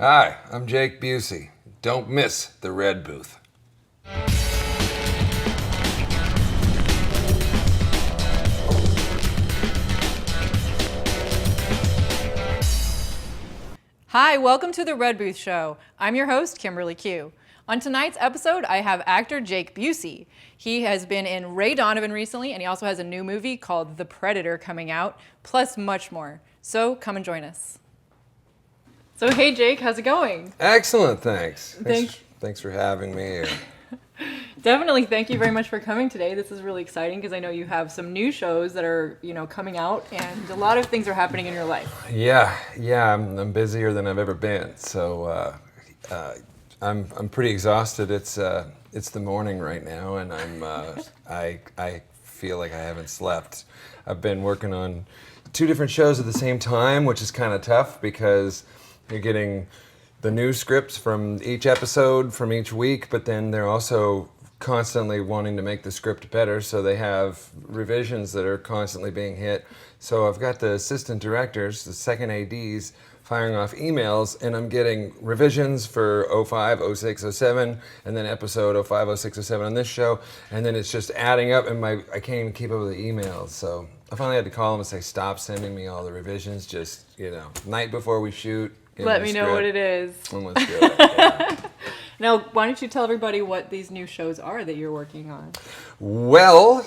Hi, I'm Jake Busey. Don't miss the Red Booth. Hi, welcome to the Red Booth Show. I'm your host, Kimberly Q. On tonight's episode, I have actor Jake Busey. He has been in Ray Donovan recently, and he also has a new movie called The Predator coming out, plus much more. So come and join us. So hey Jake, how's it going? Excellent, thanks. Thanks. Thanks for having me here. Definitely, thank you very much for coming today. This is really exciting because I know you have some new shows that are, coming out, and a lot of things are happening in your life. Yeah, I'm busier than I've ever been. So I'm pretty exhausted. It's the morning right now, and I feel like I haven't slept. I've been working on 2 different shows at the same time, which is kind of tough because you're getting the new scripts from each episode from each week, but then they're also constantly wanting to make the script better, so they have revisions that are constantly being hit. So I've got the assistant directors, the second ADs, firing off emails, and I'm getting revisions for 05, 06, 07, and then episode 05, 06, 07 on this show, and then it's just adding up, and I can't even keep up with the emails. So I finally had to call them and say, stop sending me all the revisions, just, night before we shoot. Let me know what it is. And let's do it. Yeah. Now, why don't you tell everybody what these new shows are that you're working on? Well,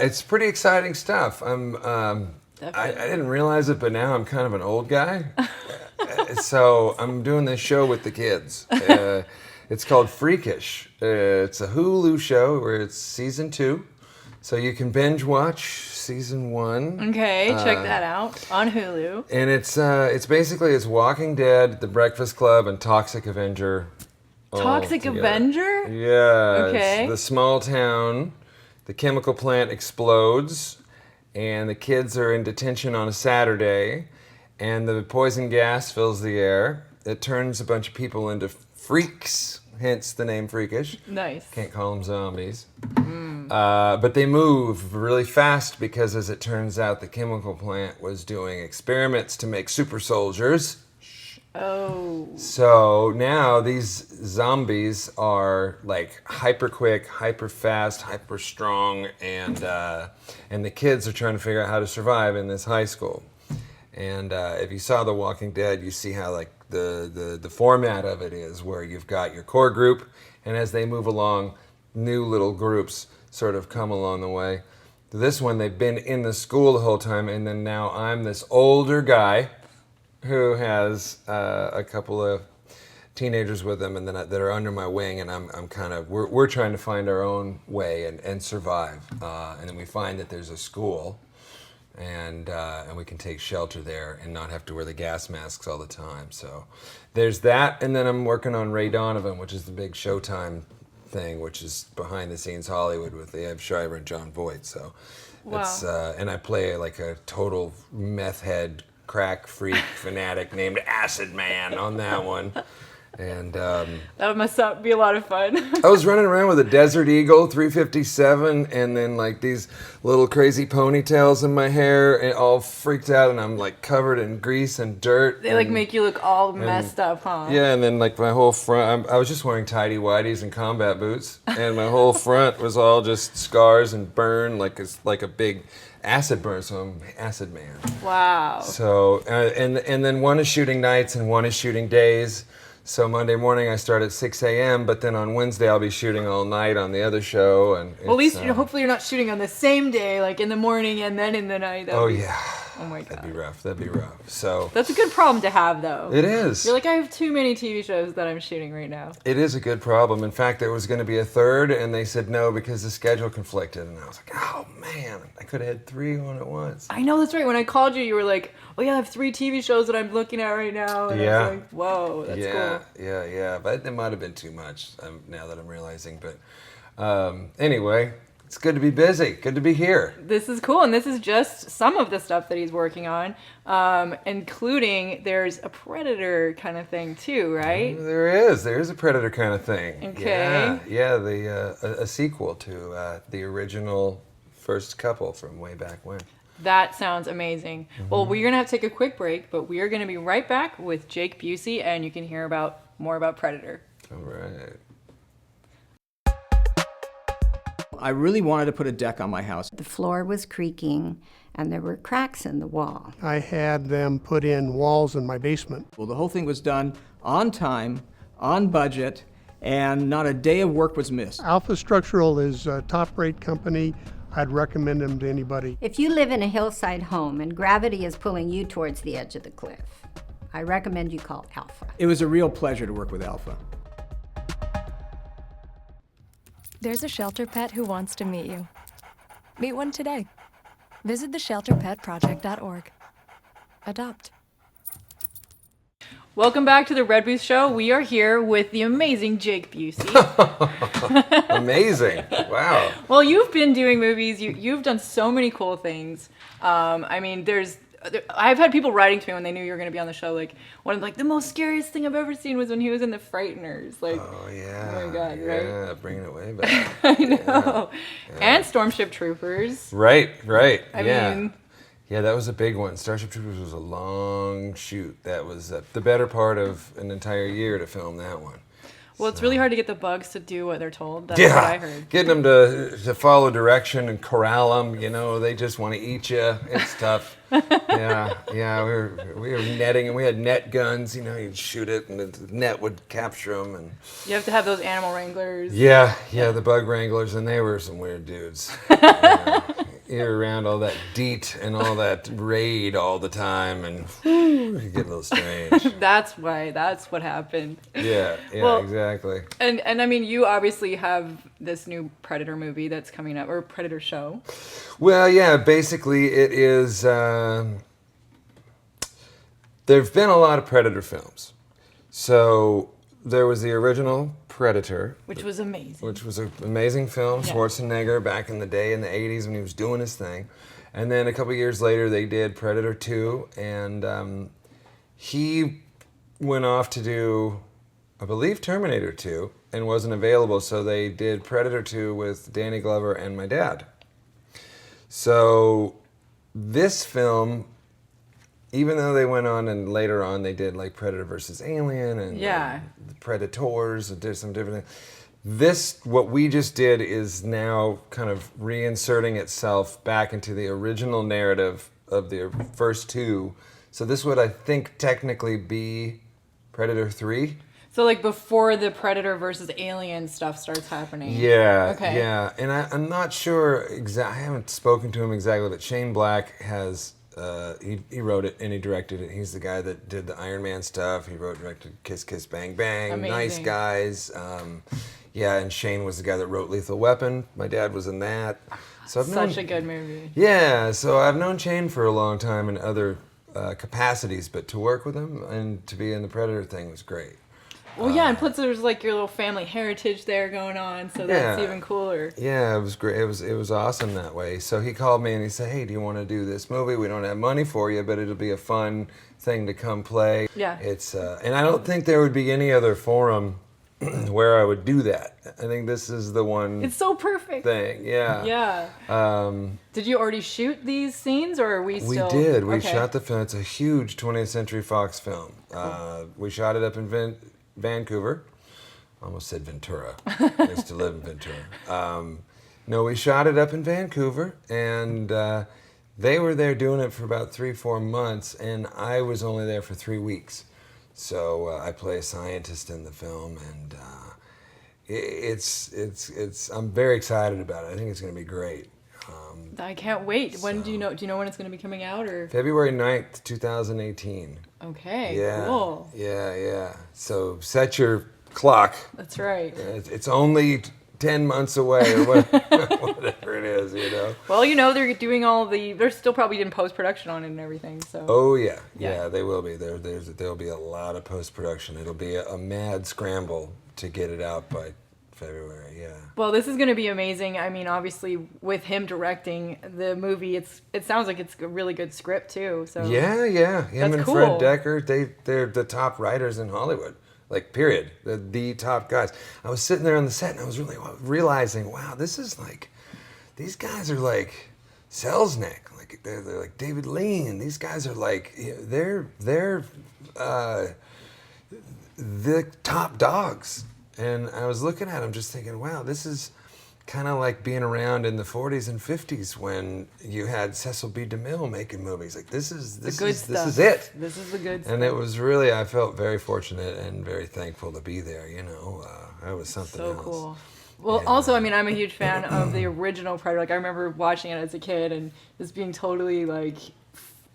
it's pretty exciting stuff. I didn't realize it, but now I'm kind of an old guy. So I'm doing this show with the kids. It's called Freakish. It's a Hulu show where it's season 2. So you can binge watch season 1. Okay, check that out on Hulu. And it's basically Walking Dead, The Breakfast Club, and Toxic Avenger. Toxic Avenger? Yeah. Okay. It's the small town, the chemical plant explodes, and the kids are in detention on a Saturday, and the poison gas fills the air. It turns a bunch of people into freaks, hence the name Freakish. Nice. Can't call them zombies. But they move really fast because, as it turns out, the chemical plant was doing experiments to make super soldiers. Oh. So now these zombies are like hyper quick, hyper fast, hyper strong, and the kids are trying to figure out how to survive in this high school. And if you saw The Walking Dead, you see how like the format of it is where you've got your core group, and as they move along, new little groups sort of come along the way. This one, they've been in the school the whole time, and then now I'm this older guy who has a couple of teenagers with them, and then that are under my wing, and I'm kind of we're trying to find our own way and survive, and then we find that there's a school, and we can take shelter there and not have to wear the gas masks all the time. So there's that, and then I'm working on Ray Donovan, which is the big Showtime thing, which is behind the scenes Hollywood with Liev Schreiber and John Voight. So it's and I play like a total meth head, crack freak fanatic named Acid Man on that one. And that must be a lot of fun. I was running around with a Desert Eagle 357 and then like these little crazy ponytails in my hair and all freaked out, and I'm like covered in grease and dirt. They like make you look all messed up, huh? Yeah, and then like my whole front, I was just wearing tidy whities and combat boots, and my whole front was all just scars and burn like a big acid burn, so I'm Acid Man. Wow. So and then one is shooting nights and one is shooting days. So Monday morning I start at 6 a.m., but then on Wednesday I'll be shooting all night on the other show. And well, at least hopefully you're not shooting on the same day, like in the morning and then in the night. Yeah. Oh my God. That'd be rough. So that's a good problem to have, though. It is. You're like, I have too many TV shows that I'm shooting right now. It is a good problem. In fact, there was going to be a third, and they said no because the schedule conflicted. And I was like, oh man, I could have had 3 on at once. I know, that's right. When I called you, you were like, oh yeah, I have 3 TV shows that I'm looking at right now. And I was like, whoa, that's cool. Yeah. But it might have been too much now that I'm realizing. But anyway, it's good to be busy. Good to be here. This is cool, and this is just some of the stuff that he's working on, including there's a Predator kind of thing too, right? There is a Predator kind of thing. Okay. Yeah, a sequel to the original first couple from way back when. That sounds amazing. Well, we're going to have to take a quick break, but we are going to be right back with Jake Busey, and you can hear more about Predator. All right. I really wanted to put a deck on my house. The floor was creaking, and there were cracks in the wall. I had them put in walls in my basement. Well, the whole thing was done on time, on budget, and not a day of work was missed. Alpha Structural is a top-rate company. I'd recommend them to anybody. If you live in a hillside home and gravity is pulling you towards the edge of the cliff, I recommend you call Alpha. It was a real pleasure to work with Alpha. There's a shelter pet who wants to meet you. Meet one today. Visit theshelterpetproject.org. Adopt. Welcome back to the Red Booth Show. We are here with the amazing Jake Busey. Amazing. Wow. Well, you've been doing movies. You've done so many cool things. I mean, I've had people writing to me when they knew you were going to be on the show. Like, the most scariest thing I've ever seen was when he was in The Frighteners. Like, Oh, yeah. Oh my God, yeah, right? Yeah, bringing it way back. I know. Yeah. And Stormship Troopers. Right. I yeah. mean, Yeah, that was a big one. Starship Troopers was a long shoot. That was the better part of an entire year to film that one. well, it's really hard to get the bugs to do what they're told. That's what I heard. Getting them to follow direction and corral them, they just want to eat you. It's tough. yeah, we were netting, and we had net guns. You'd shoot it, and the net would capture them. And You have to have those animal wranglers. yeah, the bug wranglers, and they were some weird dudes. You're around all that DEET and all that raid all the time, and you get a little strange. That's what happened. Yeah, Well, exactly. And I mean, you obviously have this new Predator movie that's coming up, or Predator show. Well, yeah, basically it is, there've been a lot of Predator films. So there was the original Predator, Which was amazing. which was an amazing film. Yeah. Schwarzenegger back in the day in the 80s when he was doing his thing. And then a couple years later they did Predator 2, and he went off to do, I believe, Terminator 2, and wasn't available, so they did Predator 2 with Danny Glover and my dad. So this film, even though they went on and later on they did like Predator versus Alien and Yeah. the Predators and did some different things. What we just did is now kind of reinserting itself back into the original narrative of the first two. So this would, I think, technically be Predator 3. So like before the Predator versus Alien stuff starts happening. Yeah, Okay. yeah. And I'm not sure I haven't spoken to him exactly, but Shane Black has, he wrote it and he directed it. He's the guy that did the Iron Man stuff. He wrote, directed Kiss Kiss Bang Bang, Amazing. Nice Guys. Yeah, and Shane was the guy that wrote Lethal Weapon. My dad was in that. So I've Such known, a good movie. Yeah, so I've known Shane for a long time in other capacities, but to work with him and to be in the Predator thing was great. Well, yeah, and plus there's like your little family heritage there going on, so that's Yeah. even cooler. Yeah, it was great. It was awesome that way. So he called me and he said, "Hey, do you want to do this movie? We don't have money for you, but it'll be a fun thing to come play." Yeah. It's and I don't think there would be any other forum where I would do that. I think this is the one It's so perfect. thing. Yeah. Yeah. Did you already shoot these scenes, or are we We still? did. We Okay. shot the film. It's a huge 20th Century Fox film. We shot it up in Vancouver. Almost said Ventura. I used to live in Ventura. No, we shot it up in Vancouver, and they were there doing it for about 3-4 months, and I was only there for 3 weeks. So I play a scientist in the film, and I'm very excited about it. I think it's going to be great. I can't wait. When do you know? Do you know when it's going to be coming out, or? February 9th, 2018. Okay. Yeah. Cool. Yeah. So set your clock. That's right. It's only 10 months away or whatever it is, Well, they're doing they're still probably in post-production on it and everything, so. Oh, yeah. Yeah. Yeah, they will be. There'll be a lot of post-production. It'll be a mad scramble to get it out by February, yeah. Well, this is going to be amazing. I mean, obviously, with him directing the movie, it sounds like it's a really good script, too, so. Yeah. Him That's and cool. Fred Decker, they're the top writers in Hollywood. Like, period. They're the top guys. I was sitting there on the set and I was really realizing, wow, this is like, these guys are like Selznick, like they're like David Lean. These guys are like they're the top dogs. And I was looking at them just thinking, wow, this is kind of like being around in the 40s and 50s when you had Cecil B. DeMille making movies. Like this is it. This is the good stuff. And it was really, I felt very fortunate and very thankful to be there. That was something So else. cool. Well, also, I mean, I'm a huge fan of the original Predator. Like, I remember watching it as a kid and just being totally like,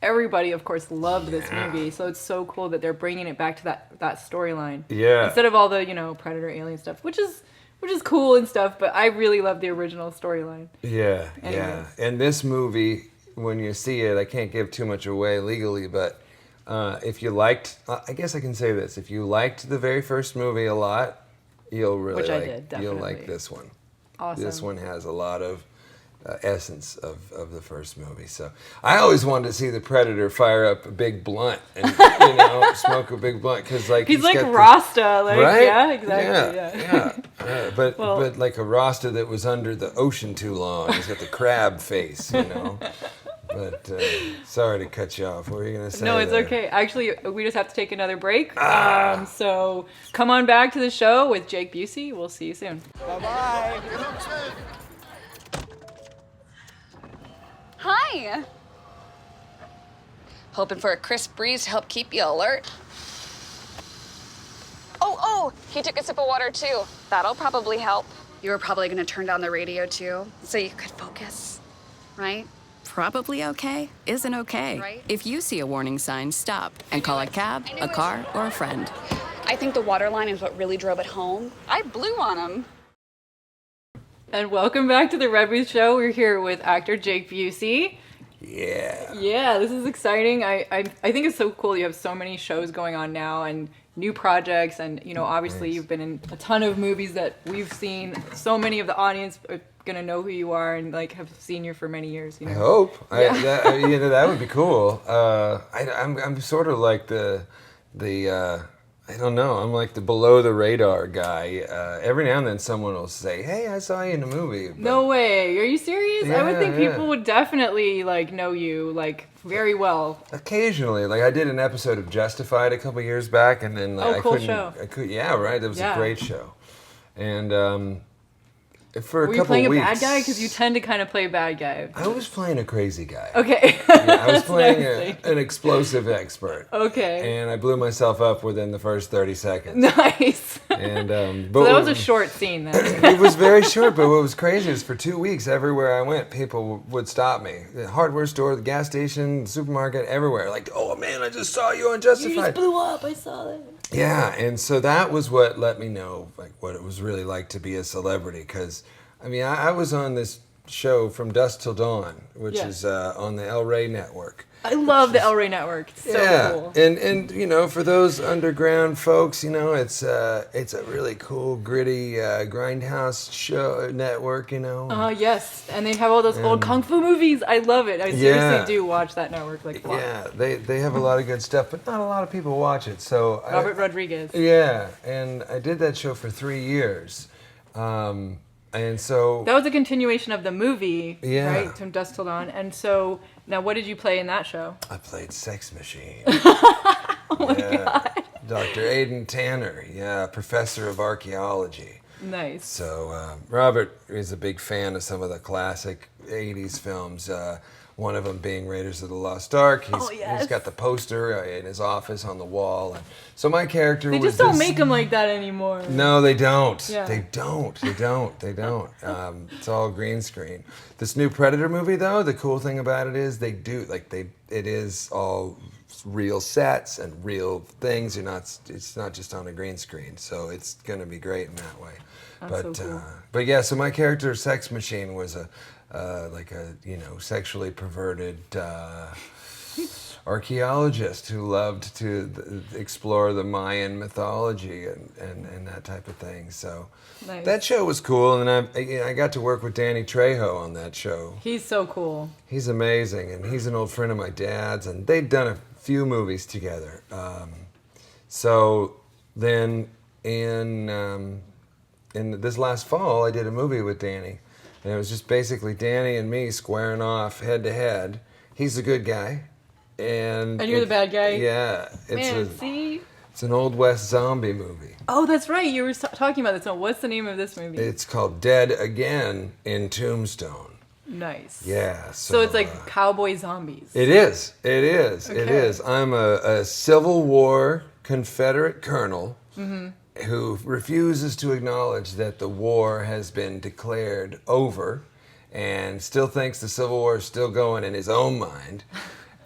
everybody, of course, loved this movie. So it's so cool that they're bringing it back to that storyline. Yeah. Instead of all the Predator alien stuff, which is cool and stuff. But I really love the original storyline. Yeah, Anyways. yeah. And this movie, when you see it, I can't give too much away legally, but if you liked, I guess I can say this: if you liked the very first movie a lot, you'll really Which I like. did, You'll definitely. like this one. Awesome. This one has a lot of essence of the first movie. So I always wanted to see the Predator fire up a big blunt and smoke a big blunt because He's like got Rasta, like right? yeah, exactly, yeah. But like a Rasta that was under the ocean too long. He's got the crab face, But sorry to cut you off. What were you gonna say? No, it's there? okay. Actually, we just have to take another break. So come on back to the show with Jake Busey. We'll see you soon. Hi. Hoping for a crisp breeze to help keep you alert. Oh, he took a sip of water too. That'll probably help. You were probably gonna turn down the radio too, so you could focus, right? Probably okay isn't okay. Right. If you see a warning sign, stop and call a cab, I knew a it. car, or a friend. I think the water line is what really drove it home. I blew on him. And welcome back to the Red Booth Show. We're here with actor Jake Busey. Yeah. Yeah, this is exciting. I think it's so cool. You have so many shows going on now and new projects, and obviously you've been in a ton of movies that we've seen. So many of the audience are gonna know who you are and like have seen you for many years. I hope. That would be cool. I'm sort of like the I don't know. I'm like the below the radar guy. Every now and then someone will say, "Hey, I saw you in a movie." But No way. Are you serious? I would think Yeah, people would definitely like know you like very well. occasionally, like I did an episode of Justified a couple years back, and then like, cool I couldn't. show. I could. Yeah, right. It was Yeah. a great show, and for a Were you couple playing a weeks, bad guy? Because you tend to kind of play a bad guy. I was playing a crazy guy. Okay. Yeah, I was That's playing nice. an explosive expert. Okay. And I blew myself up within the first 30 seconds. Nice. And So that was a short scene then. It was very short, but what was crazy is for 2 weeks, everywhere I went, people would stop me. The hardware store, the gas station, the supermarket, everywhere. Like, oh man, I just saw you on Justified. You just blew up. I saw that. Yeah, and so that was what let me know like what it was really like to be a celebrity. Because, I mean, I was on this show From Dusk Till Dawn, which Yeah. is on the El Rey network. I love the El Rey Network. It's so cool. And for those underground folks, it's a really cool, gritty grindhouse show network. Yes, and they have all those old kung fu movies. I love it. I seriously do watch that network like a lot. Yeah, they have a lot of good stuff, but not a lot of people watch it. So Robert Rodriguez. Yeah, and I did that show for 3 years, and so That was a continuation of the movie, Yeah. right? From Dusk Till Dawn. And so now, what did you play in that show? I played Sex Machine. Oh my god! Dr. Aidan Tanner, professor of archaeology. Nice. So Robert is a big fan of some of the classic 80s films, one of them being Raiders of the Lost Ark. He's got the poster in his office on the wall. And so my character They was just don't this- make them like that anymore. No, they don't. Yeah. They don't. It's all green screen. This new Predator movie, though, the cool thing about it is it is all real sets and real things. It's not just on a green screen, so it's gonna be great in that way. That's so cool. But yeah, so my character, Sex Machine, was a sexually perverted archaeologist who loved to explore the Mayan mythology and that type of thing. So Nice. that show was cool, and I got to work with Danny Trejo on that show. He's so cool. He's amazing, and he's an old friend of my dad's, and they'd done a few movies together. So then in this last fall, I did a movie with Danny And it was just basically Danny and me squaring off head to head. He's a good guy. And you're the bad guy? Yeah. See? It's an Old West zombie movie. Oh, that's right. You were talking about this one. What's the name of this movie? It's called Dead Again in Tombstone. Nice. Yeah. So it's like cowboy zombies. It is. It is. Okay. It is. I'm a Civil War Confederate colonel who refuses to acknowledge that the war has been declared over and still thinks the Civil War is still going in his own mind.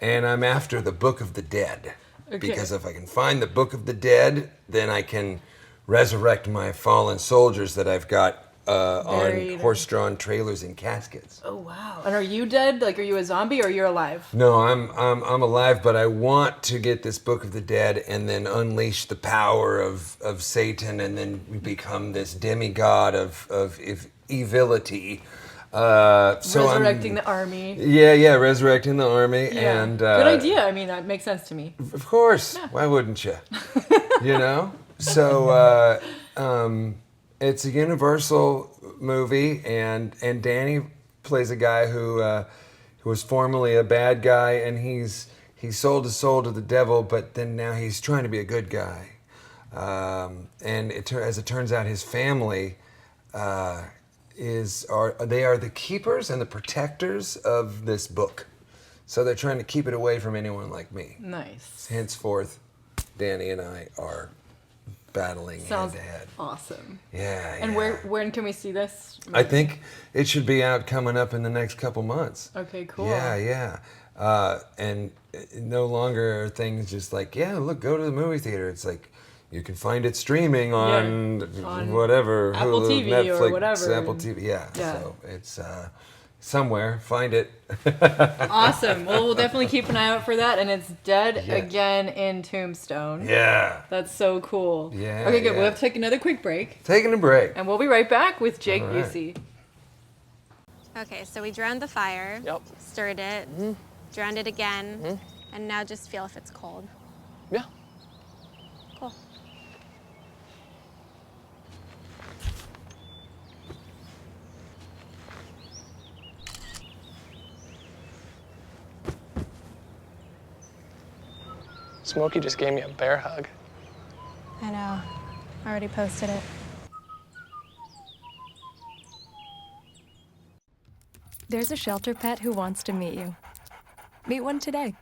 And I'm after the Book of the Dead. Okay. Because if I can find the Book of the Dead, then I can resurrect my fallen soldiers that I've got on horse-drawn trailers and caskets. Oh wow! And are you dead? Like, are you a zombie or you're alive? No, I'm alive, but I want to get this Book of the Dead and then unleash the power of Satan and then become this demigod of evility. So Resurrecting the army. Yeah, resurrecting the army. Yeah. And good idea. I mean, that makes sense to me. Of course. Yeah. Why wouldn't you? You know? So it's a Universal movie, and Danny plays a guy who was formerly a bad guy, and he sold his soul to the devil, but then now he's trying to be a good guy. And as it turns out, his family are the keepers and the protectors of this book. So they're trying to keep it away from anyone like me. Nice. Henceforth, Danny and I are battling Sounds head to head. Awesome. Yeah. And when can we see this? I think it should be out coming up in the next couple months. Okay, cool. Yeah. And no longer are things just like, yeah, look, go to the movie theater. It's like, you can find it streaming on whatever, Apple Hulu, TV Netflix, or whatever. Apple TV, yeah. So it's somewhere. Find it. Awesome. Well, we'll definitely keep an eye out for that. And it's Dead Again in Tombstone. Yeah. That's so cool. Yeah. Okay, good. We'll have to take another quick break. Taking a break. And we'll be right back with Jake Busey. Okay, so we drowned the fire. Yep. Stirred it. Drowned it again. And now just feel if it's cold. Yeah. Cool. Smokey just gave me a bear hug. I know. I already posted it. There's a shelter pet who wants to meet you. Meet one today.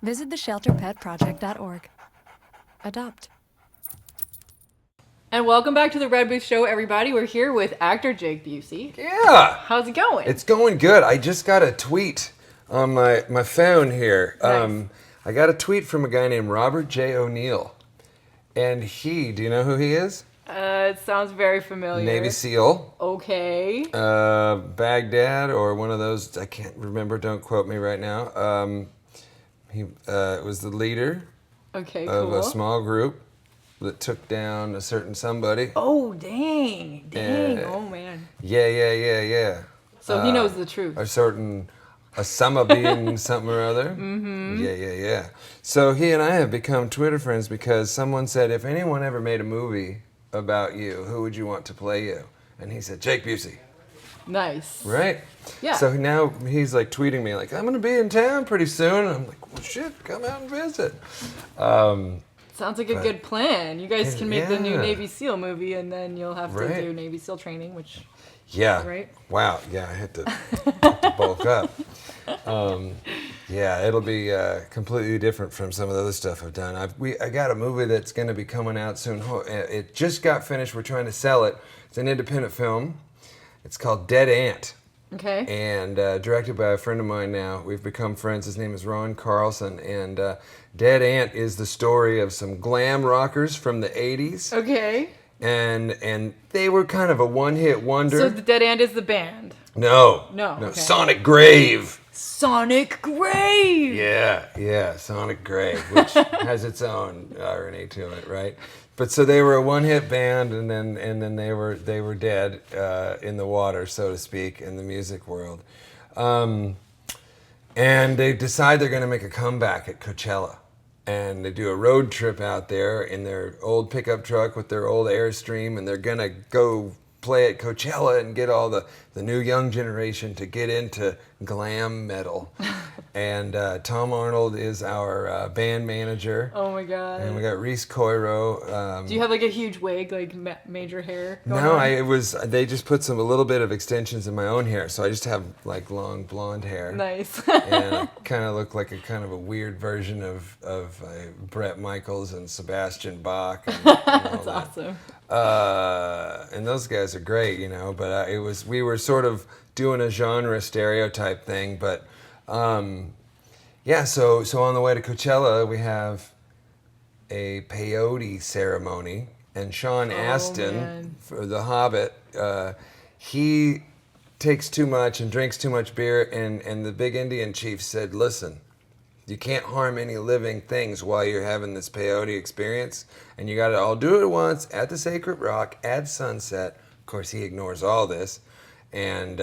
Visit theshelterpetproject.org. Adopt. And welcome back to the Red Booth Show, everybody. We're here with actor Jake Busey. Yeah. How's it going? It's going good. I just got a tweet on my phone here. Nice. I got a tweet from a guy named Robert J. O'Neill. And do you know who he is? It sounds very familiar. Navy SEAL. Okay. Baghdad or one of those, I can't remember, don't quote me right now. He was the leader of cool. a small group that took down a certain somebody. Oh, dang. Oh, man. Yeah. So he knows the truth. A certain Osama bin something or other. Mm-hmm. Yeah. So he and I have become Twitter friends because someone said, if anyone ever made a movie about you, who would you want to play you? And he said, Jake Busey. Nice. Right? Yeah. So now he's like tweeting me like, I'm going to be in town pretty soon. And I'm like, well, shit, come out and visit. Sounds like a good plan. You guys can make the new Yeah. Navy SEAL movie, and then you'll have to Right. do Navy SEAL training, which... Yeah. Right? Wow. Yeah, I had to bulk up. Yeah, it'll be completely different from some of the other stuff I've done. I got a movie that's going to be coming out soon. It just got finished. We're trying to sell it. It's an independent film. It's called Dead Ant. Okay. And directed by a friend of mine now. We've become friends. His name is Ron Carlson. And Dead Ant is the story of some glam rockers from the 80s. Okay. And they were kind of a one-hit wonder. So the Dead Ant is the band. No. Okay. Sonic Grave. Sonic Grave. Yeah, Sonic Grave, which has its own irony to it, right? But so they were a one-hit band, and then they were dead in the water, so to speak, in the music world, and they decide they're going to make a comeback at Coachella, and they do a road trip out there in their old pickup truck with their old Airstream, and they're going to go play at Coachella and get all the new young generation to get into glam metal. And Tom Arnold is our band manager. Oh my god. And we got Reese Coiro. Do you have like a huge wig, like major hair? No, they just put a little bit of extensions in my own hair, so I just have like long blonde hair. Nice. And I kind of look like a kind of a weird version of Bret Michaels and Sebastian Bach. And That's awesome. And those guys are great, you know. But we were sort of doing a genre stereotype thing, but yeah. So on the way to Coachella, we have a peyote ceremony, and Sean Astin for The Hobbit, he takes too much and drinks too much beer, and the big Indian chief said, "Listen, you can't harm any living things while you're having this peyote experience, and you got to all do it at once at the Sacred Rock at sunset." Of course, he ignores all this and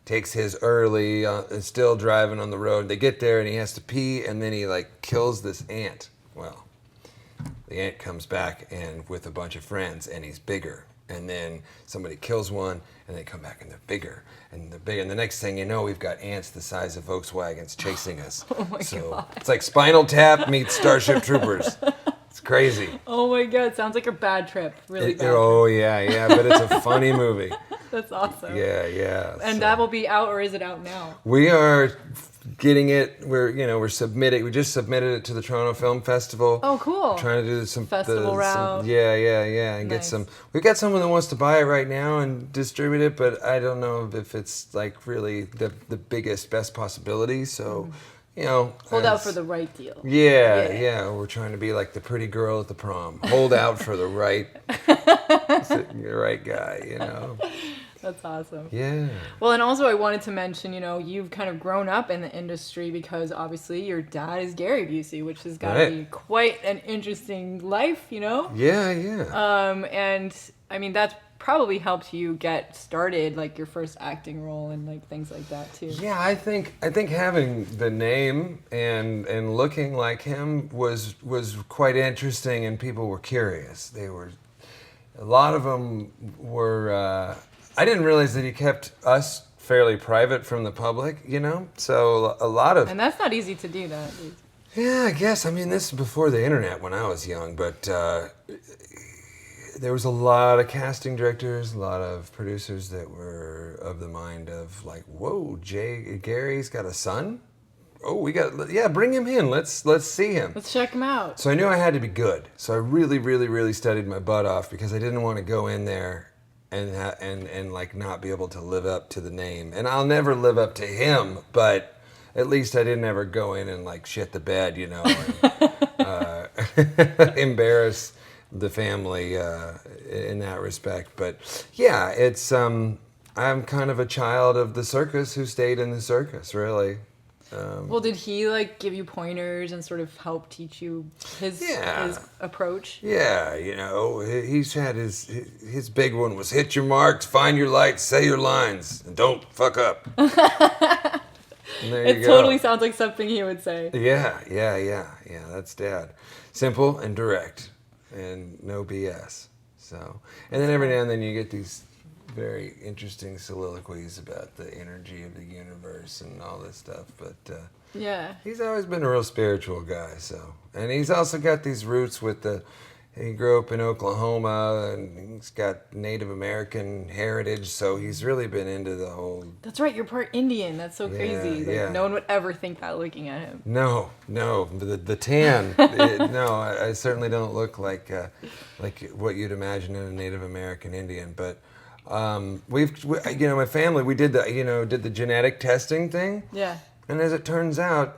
takes his early, and still driving on the road. They get there and he has to pee, and then he like kills this ant. Well, the ant comes back and with a bunch of friends, and he's bigger. And then somebody kills one, and they come back and they're bigger. And they're big. And the next thing you know, we've got ants the size of Volkswagens chasing us. Oh my God. It's like Spinal Tap meets Starship Troopers. It's crazy. Oh my god, sounds like a bad trip. Really bad. Oh yeah, but it's a funny movie. That's awesome. Yeah. And that will be out, or is it out now? We are getting it. We're submitting. We just submitted it to the Toronto Film Festival. Oh, cool. Trying to do some festival route. Yeah, and get some. We've got someone that wants to buy it right now and distribute it, but I don't know if it's like really the biggest, best possibility. So, hold out for the right deal. Yeah. We're trying to be like the pretty girl at the prom. Hold out for the right guy. That's awesome. Yeah. Well, and also I wanted to mention, you've kind of grown up in the industry because obviously your dad is Gary Busey, which has got to be quite an interesting life, Yeah. And I mean, that's probably helped you get started, like your first acting role and like things like that too. Yeah, I think having the name and looking like him was quite interesting, and people were curious. A lot of them were. I didn't realize that he kept us fairly private from the public, So a lot of. And that's not easy to do that. Yeah, I guess. I mean, this is before the internet when I was young, but there was a lot of casting directors, a lot of producers that were of the mind of like, whoa, Gary's got a son? Oh, bring him in. Let's see him. Let's check him out. So I knew I had to be good. So I really, really, really studied my butt off because I didn't want to go in there and like not be able to live up to the name. And I'll never live up to him, but at least I didn't ever go in and like shit the bed, and embarrass the family in that respect. But yeah, it's I'm kind of a child of the circus who stayed in the circus, really. Well, did he like give you pointers and sort of help teach you his approach? Yeah, he's had his big one was hit your marks, find your lights, say your lines, and don't fuck up. It totally sounds like something he would say. Yeah. That's Dad. Simple and direct, and no BS. So, and then every now and then you get these very interesting soliloquies about the energy of the universe and all this stuff, but he's always been a real spiritual guy. So, and he's also got these roots with he grew up in Oklahoma and he's got Native American heritage, so he's really been into the whole. That's right, you're part Indian. That's so crazy. No one would ever think that looking at him. No, the tan. I certainly don't look like what you'd imagine in a Native American Indian, but. My family, we did the genetic testing thing. Yeah. And as it turns out,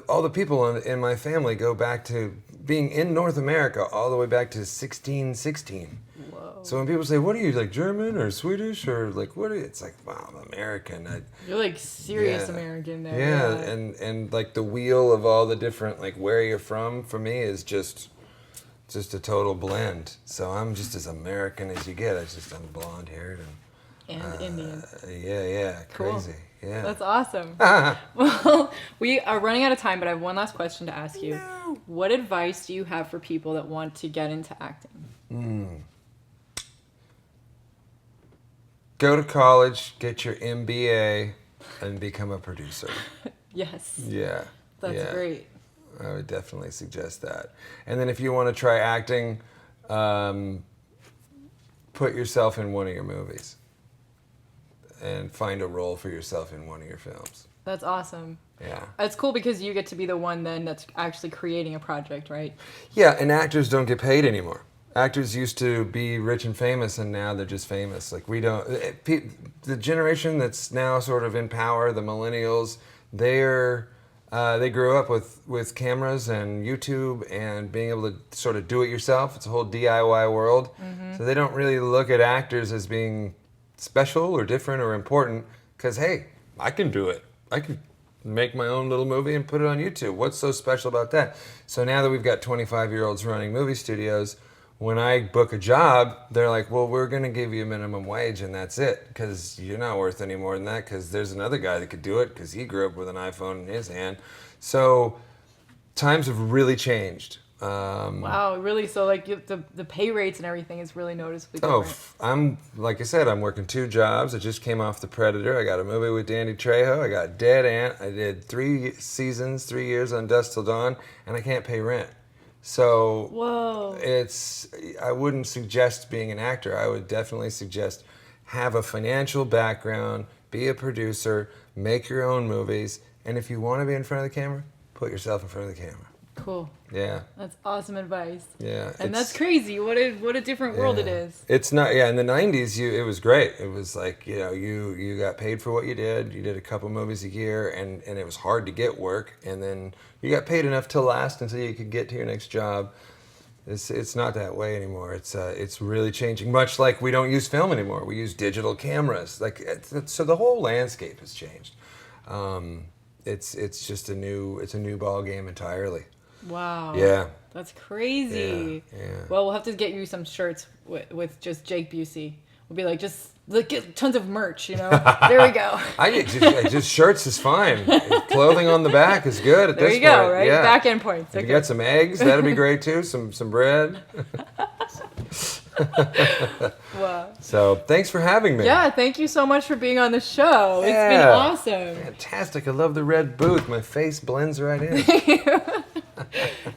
all the people in my family go back to being in North America all the way back to 1616. Whoa. So when people say, "What are you, like German or Swedish or like what?" It's like, wow, I'm American. You're like serious American there. Yeah, and like the wheel of all the different like where you're from for me is just a total blend. So I'm just as American as you get. I'm blonde haired and Indian. Yeah, cool. Crazy. Yeah. That's awesome. Well, we are running out of time, but I have one last question to ask you. No. What advice do you have for people that want to get into acting? go to college, get your MBA, and become a producer. Yes. Yeah. That's great. I would definitely suggest that. And then if you want to try acting, put yourself in one of your movies and find a role for yourself in one of your films. That's awesome. Yeah. It's cool because you get to be the one then that's actually creating a project, right? Yeah, and actors don't get paid anymore. Actors used to be rich and famous, and now they're just famous. Like we don't. The generation that's now sort of in power, the millennials, they grew up with cameras and YouTube and being able to sort of do it yourself. It's a whole DIY world. So they don't really look at actors as being special or different or important because, hey, I can do it. I can make my own little movie and put it on YouTube. What's so special about that? So now that we've got 25-year-olds running movie studios, when I book a job, they're like, well, we're going to give you a minimum wage and that's it because you're not worth any more than that because there's another guy that could do it because he grew up with an iPhone in his hand. So times have really changed. Wow, really? So like the pay rates and everything is really noticeably different. I'm like I said, I'm working 2 jobs. I just came off The Predator. I got a movie with Danny Trejo. I got Dead Ant. I did 3 seasons, 3 years on Dusk Till Dawn, and I can't pay rent. So whoa, I wouldn't suggest being an actor. I would definitely suggest have a financial background, be a producer, make your own movies, and if you want to be in front of the camera, put yourself in front of the camera. Cool. Yeah. That's awesome advice. Yeah. And that's crazy. What a different world it is. It's not. Yeah. In the '90s, it was great. It was like you got paid for what you did. You did a couple movies a year, and it was hard to get work. And then you got paid enough to last until you could get to your next job. It's not that way anymore. It's really changing. Much like we don't use film anymore. We use digital cameras. So the whole landscape has changed. It's just a new ball game entirely. Wow. Yeah. That's crazy. Yeah. Well, we'll have to get you some shirts with just Jake Busey. We'll be like, just get tons of merch, There we go. Just shirts is fine. Clothing on the back is good at this point. There you go, right? Yeah. Back end points. If you got some eggs, that'd be great too. Some bread. Wow. So thanks for having me. Yeah, thank you so much for being on the show. It's been awesome. Fantastic. I love the red booth. My face blends right in.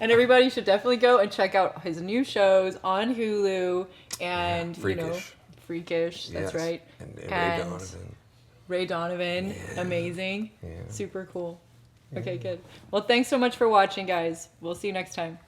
And everybody should definitely go and check out his new shows on Hulu and Freakish. That's right. And Ray Donovan. Ray Donovan, Yeah. amazing. Yeah. Super cool. Okay, good. Well, thanks so much for watching, guys. We'll see you next time.